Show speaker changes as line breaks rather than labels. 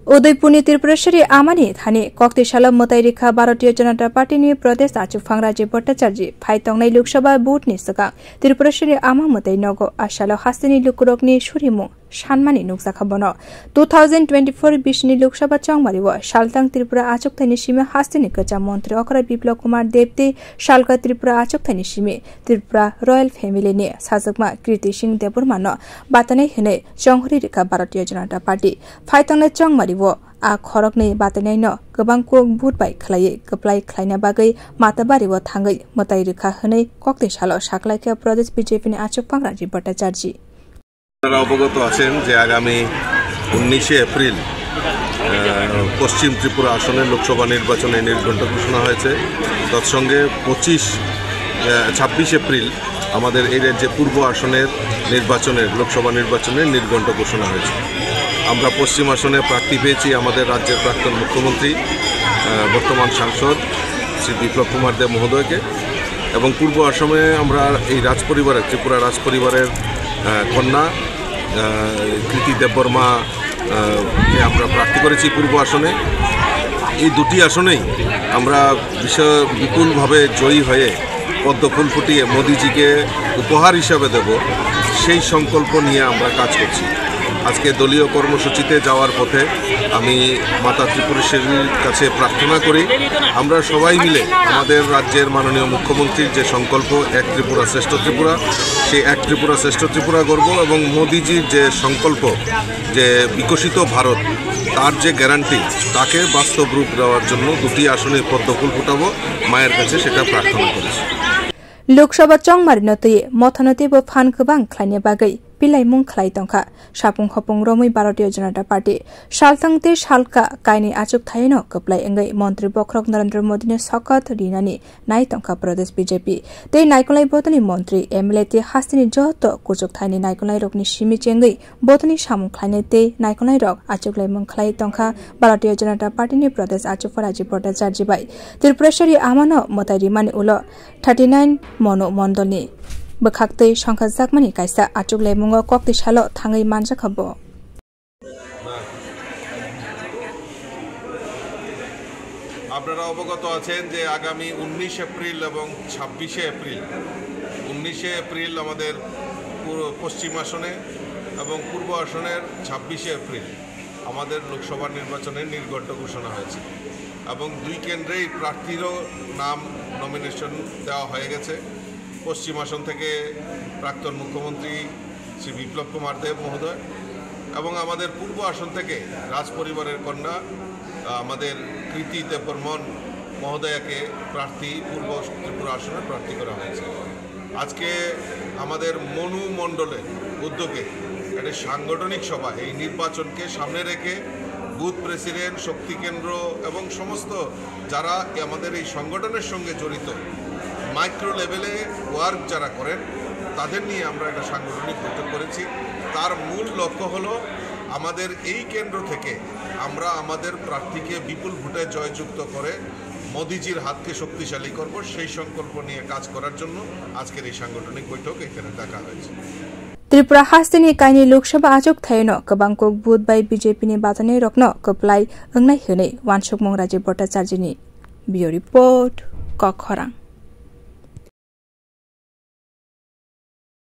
उदयपुरनि त्रिपुरेश्वरी आमानि थानी कक्तिशाला मोताइरिखा भारतीय जनता पार्टीनि प्रदेश आचुफां राजीव भट्टाचार्य फाइतंनाय लोकसभा भोटनि सिगां त्रिपुरेश्वरी आमा मोताइ नगो आशालो हास्तिनि लुकुरकनि सुरिमु सानमानि नुकजाखाबनो 2024 बिसनि लोकसभा चंमारिव सालतां त्रिपुरा आचुकथाइनि सिमे हास्तिनि कचा मन्त्री अखरा बिप्लव कुमार देवते सालका त्रिपुरा आचुकथाइनि सिमे त्रिपुरा रॉयल फैमिलिनि साजकमा कीर्ति सिंह देबबर्मान बातनाय होनाय चंहरी रेखा भारतीय जनता पार्टी फाइतंनाय चंमारिव आ खरकनै बातनायनो गोबां भुट बाय खलायै गप्लाय खलायना बागै माताबारिव थांगै मोताइ रेखा होनाय कक्तिशाला साकलायका प्रदेश बीजेपीनि आचुकफां राजीव भट्टाचार्य
অবগত আছেন যে আগামী 19 এপ্রিল পশ্চিম ত্রিপুরা আসনের লোকসভা নির্বাচনে নির্ঘণ্ট ঘোষণা হয়েছে। তৎসঙ্গে 26 এপ্রিল আমাদের এই রাজ্যে পূর্ব আসনের লোকসভা নির্বাচনের নির্ঘণ্ট ঘোষণা হয়েছে। আমরা পশ্চিম আসনে প্রার্থী পেয়েছি আমাদের রাজ্যের প্রাক্তন মুখ্যমন্ত্রী বর্তমান সাংসদ শ্রী বিপ্লব কুমার দেব মহোদয়কে, এবং পূর্ব আসনে আমরা এই ত্রিপুরা রাজপরিবারের কন্যা কৃতি দেববর্মা আমরা প্রার্থী করেছি পূর্ব আসনে। এই দুটি আসনেই আমরা বিপুলভাবে জয়ী হয়ে পদ্মফুল ফুটিয়ে মোদিজিকে উপহার হিসাবে দেব, সেই সংকল্প নিয়ে আমরা কাজ করছি। আজকে দলীয় কর্মসূচিতে যাওয়ার পথে আমি মাতা ত্রিপুরেশ্বরীর কাছে প্রার্থনা করি আমরা সবাই মিলে আমাদের রাজ্যের মাননীয় মুখ্যমন্ত্রীর যে সংকল্প এক ত্রিপুরা শ্রেষ্ঠ ত্রিপুরা, সেই এক ত্রিপুরা শ্রেষ্ঠ ত্রিপুরা গর্ব, এবং মোদিজির যে সংকল্প যে বিকশিত ভারত, তার যে গ্যারান্টি, তাকে বাস্তব রূপ দেওয়ার জন্য দুটি আসনে পদ্মফুল ফুটাবো মায়ের কাছে, সেটা প্রার্থনা করেছি।
लोकसभा चंमारिनो तुये मथनतिबो फान गोबां खलायनि बागै बिलाइमुं खलाय दंखा सापुं हपुं रमै भारतीय जनता पार्टी सालतांते सालका कायनि आचुक थायनो गप्लाय एंगै मन्त्री बख्रक नरेंद्र मोदीनि सकत रिनानि नाय दंखा प्रदेश बीजेपी ते नायकलाय बोतनि मन्त्री एमएलए ते हास्तिनि जहत कुचुक थायनि नायकलाय रकनि सिमि चेंगै बोतनि सामुं खलायनि ते नायकलाय रक आचुकलाय मुं खलाय दंखा भारतीय जनता पार्टीनि प्रदेश आचुक राजीव भट्टाचार्य बाय त्रिपुरेश्वरी आमानो मोताइरिमानि उलो 39 मनो मण्डलनि बखाक्तै संखा जाकमानि कायसा आचुकलाय मुङो कक्तिशाला थाङै मानजाखाबो।
আপনারা অবগত আছেন যে আগামী 19 এপ্রিল এবং 26 এপ্রিল 19 এপ্রিল আমাদের পশ্চিম আসনে এবং পূর্ব আসনের 26 এপ্রিল আমাদের লোকসভা নির্বাচনের নির্ঘণ্ট ঘোষণা হয়েছে, এবং দুই কেন্দ্রেই প্রার্থীরও নাম নমিনেশন দেওয়া হয়ে গেছে। পশ্চিম আসন থেকে প্রাক্তন মুখ্যমন্ত্রী শ্রী বিপ্লব কুমার দেব মহোদয়, এবং আমাদের পূর্ব আসন থেকে রাজপরিবারের কন্যা আমাদের কৃতি দেববর্মন মহোদয়াকে প্রার্থী পূর্ব ত্রিপুরা আসনে প্রার্থী করা হয়েছে। আজকে আমাদের মনু মণ্ডলের উদ্যোগে একটি সাংগঠনিক সভা এই নির্বাচনকে সামনে রেখে বুথ প্রেসিডেন্ট, শক্তি কেন্দ্র এবং সমস্ত যারা আমাদের এই সংগঠনের সঙ্গে জড়িত মাইক্রো লেভেলে ওয়ার্ক যারা করেন তাদের নিয়ে আমরা একটা সাংগঠনিক বৈঠক করেছি। তার মূল লক্ষ্য হলো আমাদের এই কেন্দ্র থেকে আমরা আমাদের প্রার্থীকে বিপুল ভোটে জয়যুক্ত করে মোদিজির হাতকে শক্তিশালী করব, সেই সংকল্প নিয়ে কাজ করার জন্য আজকের এই সাংগঠনিক বৈঠক এখানে দেখা হয়েছে।
त्रिपुरा हास्तिनि कायनि लोकसभा आचुक थायनो गोबां बुथ बाय बीजेपीनि बाजानै रकनो गप्लाय ओंनाय होनै वानसुक मुं राजीव भट्टाचार्यनि बियो रिपोर्ट कखरां।